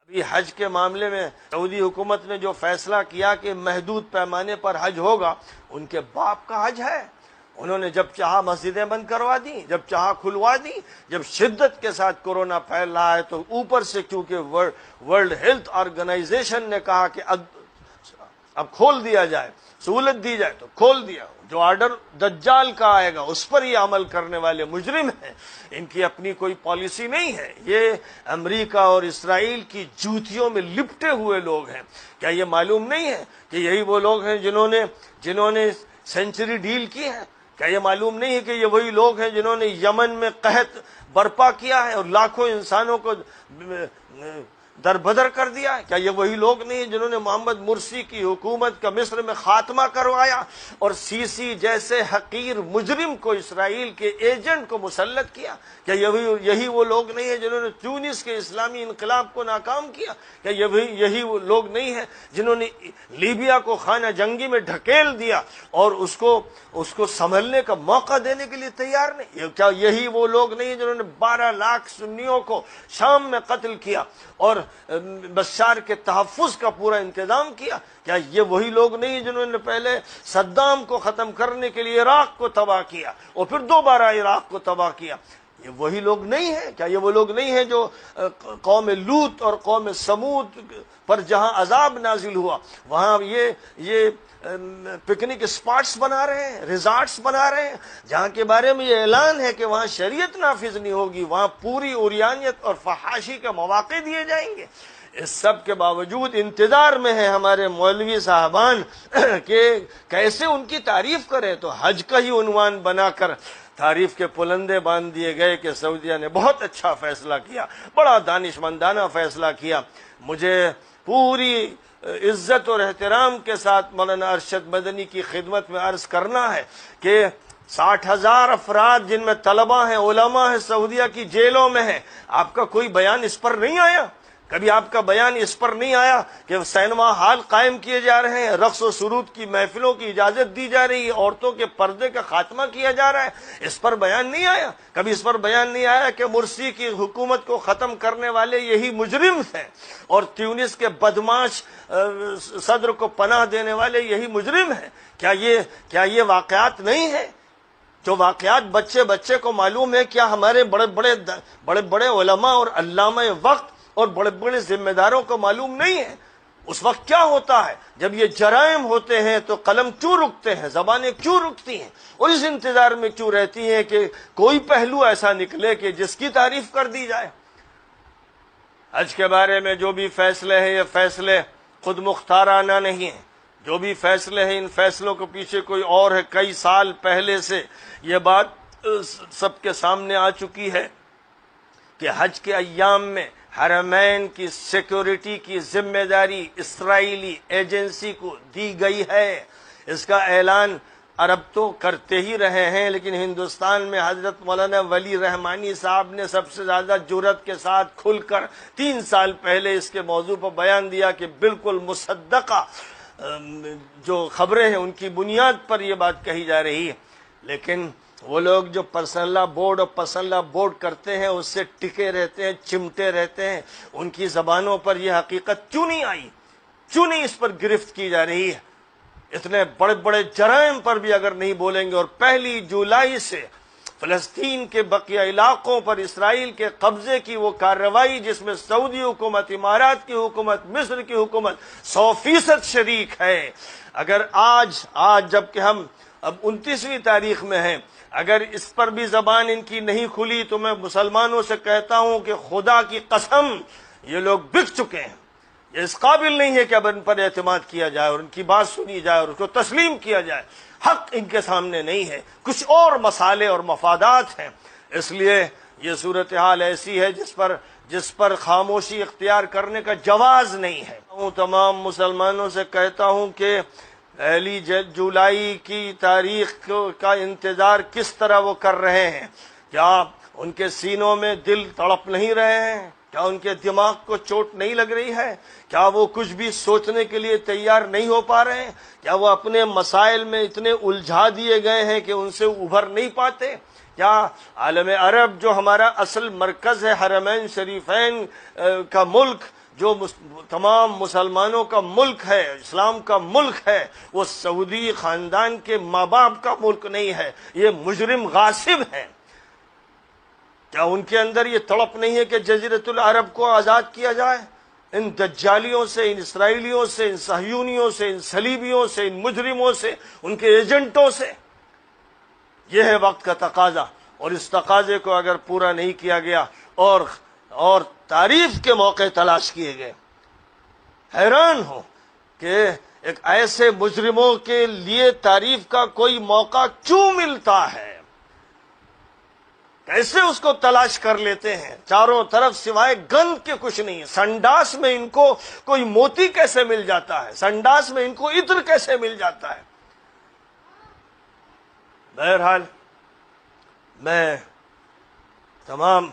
حج کے معاملے میں سعودی حکومت نے جو فیصلہ کیا کہ محدود پیمانے پر حج ہوگا، ان کے باپ کا حج ہے۔ انہوں نے جب چاہا مسجدیں بند کروا دی، جب چاہا کھلوا دی۔ جب شدت کے ساتھ کورونا پھیل رہا ہے تو اوپر سے کیونکہ ورلڈ ہیلتھ آرگنائزیشن نے کہا کہ اب کھول دیا جائے، سہولت دی جائے، تو کھول دیا۔ جو آرڈر دجال کا آئے گا اس پر یہ عمل کرنے والے مجرم ہیں، ان کی اپنی کوئی پالیسی نہیں ہے۔ یہ امریکہ اور اسرائیل کی جوتیوں میں لپٹے ہوئے لوگ ہیں۔ کیا یہ معلوم نہیں ہے کہ یہی وہ لوگ ہیں جنہوں نے سینچری ڈیل کی ہے؟ کیا یہ معلوم نہیں ہے کہ یہ وہی لوگ ہیں جنہوں نے یمن میں قحط برپا کیا ہے اور لاکھوں انسانوں کو دربدر کر دیا ہے؟ کیا یہ وہی لوگ نہیں ہیں جنہوں نے محمد مرسی کی حکومت کا مصر میں خاتمہ کروایا اور سیسی جیسے حقیر مجرم کو اسرائیل کے ایجنٹ کو مسلط کیا؟ کیا یہی وہ لوگ نہیں ہیں جنہوں نے تیونس کے اسلامی انقلاب کو ناکام کیا؟ کیا یہی وہ لوگ نہیں ہیں جنہوں نے لیبیا کو خانہ جنگی میں ڈھکیل دیا اور اس کو سنبھلنے کا موقع دینے کے لیے تیار نہیں؟ کیا یہی وہ لوگ نہیں ہیں جنہوں نے 12 لاکھ سنیوں کو شام میں قتل کیا اور بشار کے تحفظ کا پورا انتظام کیا؟ کیا یہ وہی لوگ نہیں ہیں جنہوں نے پہلے صدام کو ختم کرنے کے لیے عراق کو تباہ کیا اور پھر دوبارہ عراق کو تباہ کیا؟ یہ وہی لوگ نہیں ہیں؟ کیا یہ وہ لوگ نہیں ہیں جو قوم لوط اور قوم سمود پر جہاں عذاب نازل ہوا وہاں یہ پکنک اسپاٹس بنا رہے ہیں، ریزارٹس بنا رہے ہیں، جہاں کے بارے میں یہ اعلان ہے کہ وہاں شریعت نافذ نہیں ہوگی، وہاں پوری عریانیت اور فحاشی کے مواقع دیے جائیں گے۔ اس سب کے باوجود انتظار میں ہیں ہمارے مولوی صاحبان کہ کیسے ان کی تعریف کریں، تو حج کا ہی عنوان بنا کر تعریف کے پلندے باندھ دیے گئے کہ سعودیہ نے بہت اچھا فیصلہ کیا، بڑا دانشمندانہ فیصلہ کیا۔ مجھے پوری عزت اور احترام کے ساتھ مولانا ارشد مدنی کی خدمت میں عرض کرنا ہے کہ 60,000 افراد جن میں طلباء ہیں، علماء ہیں، سعودیہ کی جیلوں میں ہیں۔ آپ کا کوئی بیان اس پر نہیں آیا؟ کبھی آپ کا بیان اس پر نہیں آیا کہ سینما ہال قائم کیے جا رہے ہیں، رقص و سرود کی محفلوں کی اجازت دی جا رہی ہے، عورتوں کے پردے کا خاتمہ کیا جا رہا ہے؟ اس پر بیان نہیں آیا؟ کبھی اس پر بیان نہیں آیا کہ مرسی کی حکومت کو ختم کرنے والے یہی مجرم ہیں اور تیونس کے بدماش صدر کو پناہ دینے والے یہی مجرم ہیں؟ کیا یہ واقعات نہیں ہیں؟ جو واقعات بچے کو معلوم ہے؟ کیا ہمارے بڑے بڑے علماء اور علامہ وقت اور بڑے بڑے ذمہ داروں کو معلوم نہیں ہے؟ اس وقت کیا ہوتا ہے جب یہ جرائم ہوتے ہیں تو قلم کیوں رکتے ہیں، زبانیں کیوں رکتی ہیں، اور اس انتظار میں کیوں رہتی ہیں کہ کوئی پہلو ایسا نکلے کہ جس کی تعریف کر دی جائے؟ حج کے بارے میں جو بھی فیصلے ہیں یہ فیصلے خود مختارانہ نہیں ہیں۔ جو بھی فیصلے ہیں ان فیصلوں کے پیچھے کوئی اور ہے۔ کئی سال پہلے سے یہ بات سب کے سامنے آ چکی ہے کہ حج کے ایام میں حرمین کی سیکیورٹی کی ذمہ داری اسرائیلی ایجنسی کو دی گئی ہے۔ اس کا اعلان عرب تو کرتے ہی رہے ہیں، لیکن ہندوستان میں حضرت مولانا ولی رحمانی صاحب نے سب سے زیادہ جرأت کے ساتھ کھل کر 3 سال پہلے اس کے موضوع پر بیان دیا کہ بالکل مصدقہ جو خبریں ہیں ان کی بنیاد پر یہ بات کہی جا رہی ہے۔ لیکن وہ لوگ جو پرسنل لا بورڈ اور پرسنل لا بورڈ کرتے ہیں اس سے ٹکے رہتے ہیں، چمٹے رہتے ہیں، ان کی زبانوں پر یہ حقیقت کیوں نہیں آئی؟ کیوں نہیں اس پر گرفت کی جا رہی ہے؟ اتنے بڑے بڑے جرائم پر بھی اگر نہیں بولیں گے، اور 1 جولائی سے فلسطین کے بقیہ علاقوں پر اسرائیل کے قبضے کی وہ کارروائی جس میں سعودی حکومت، امارات کی حکومت، مصر کی حکومت 100% شریک ہے، اگر آج جبکہ ہم اب 29ویں تاریخ میں ہیں، اگر اس پر بھی زبان ان کی نہیں کھلی تو میں مسلمانوں سے کہتا ہوں کہ خدا کی قسم یہ لوگ بک چکے ہیں۔ یہ اس قابل نہیں ہے کہ اب ان پر اعتماد کیا جائے اور ان کی بات سنی جائے اور اس کو تسلیم کیا جائے۔ حق ان کے سامنے نہیں ہے، کچھ اور مسالے اور مفادات ہیں۔ اس لیے یہ صورتحال ایسی ہے جس پر خاموشی اختیار کرنے کا جواز نہیں ہے۔ تمام مسلمانوں سے کہتا ہوں کہ 1 جولائی کی تاریخ کا انتظار کس طرح وہ کر رہے ہیں؟ کیا ان کے سینوں میں دل تڑپ نہیں رہے ہیں؟ کیا ان کے دماغ کو چوٹ نہیں لگ رہی ہے؟ کیا وہ کچھ بھی سوچنے کے لیے تیار نہیں ہو پا رہے ہیں؟ کیا وہ اپنے مسائل میں اتنے الجھا دیے گئے ہیں کہ ان سے ابھر نہیں پاتے؟ کیا عالم عرب جو ہمارا اصل مرکز ہے، حرمین شریفین کا ملک جو تمام مسلمانوں کا ملک ہے، اسلام کا ملک ہے، وہ سعودی خاندان کے ماں باپ کا ملک نہیں ہے، یہ مجرم غاصب ہیں۔ کیا ان کے اندر یہ تڑپ نہیں ہے کہ جزیرۃ العرب کو آزاد کیا جائے؟ ان دجالیوں سے، ان اسرائیلیوں سے، ان صہیونیوں سے، ان صلیبیوں سے، ان مجرموں سے، ان کے ایجنٹوں سے۔ یہ ہے وقت کا تقاضا، اور اس تقاضے کو اگر پورا نہیں کیا گیا اور تعریف کے موقع تلاش کیے گئے، حیران ہوں کہ ایک ایسے مجرموں کے لیے تعریف کا کوئی موقع کیوں ملتا ہے، کیسے اس کو تلاش کر لیتے ہیں؟ چاروں طرف سوائے گند کے کچھ نہیں ہے۔ سنڈاس میں ان کو کوئی موتی کیسے مل جاتا ہے؟ سنڈاس میں ان کو عطر کیسے مل جاتا ہے؟ بہرحال میں تمام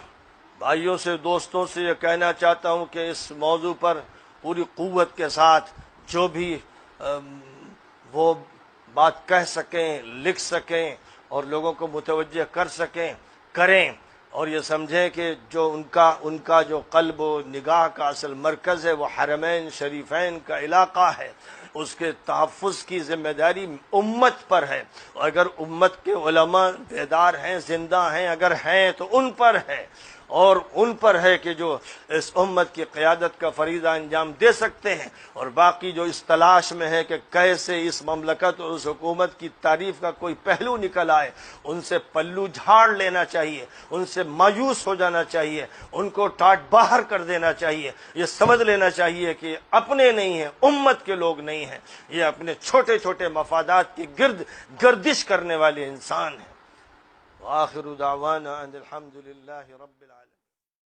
بھائیوں سے، دوستوں سے یہ کہنا چاہتا ہوں کہ اس موضوع پر پوری قوت کے ساتھ جو بھی وہ بات کہہ سکیں، لکھ سکیں اور لوگوں کو متوجہ کر سکیں، کریں، اور یہ سمجھیں کہ جو ان کا جو قلب و نگاہ کا اصل مرکز ہے وہ حرمین شریفین کا علاقہ ہے، اس کے تحفظ کی ذمہ داری امت پر ہے، اور اگر امت کے علماء بیدار ہیں، زندہ ہیں، اگر ہیں تو ان پر ہے، اور ان پر ہے کہ جو اس امت کی قیادت کا فریضہ انجام دے سکتے ہیں، اور باقی جو اس تلاش میں ہے کہ کیسے اس مملکت اور اس حکومت کی تعریف کا کوئی پہلو نکل آئے، ان سے پلو جھاڑ لینا چاہیے، ان سے مایوس ہو جانا چاہیے، ان کو ٹاٹ باہر کر دینا چاہیے، یہ سمجھ لینا چاہیے کہ اپنے نہیں ہیں، امت کے لوگ نہیں ہیں، یہ اپنے چھوٹے چھوٹے مفادات کی گردش کرنے والے انسان ہیں۔ وآخر دعوانا ان الحمد للہ رب العالمین۔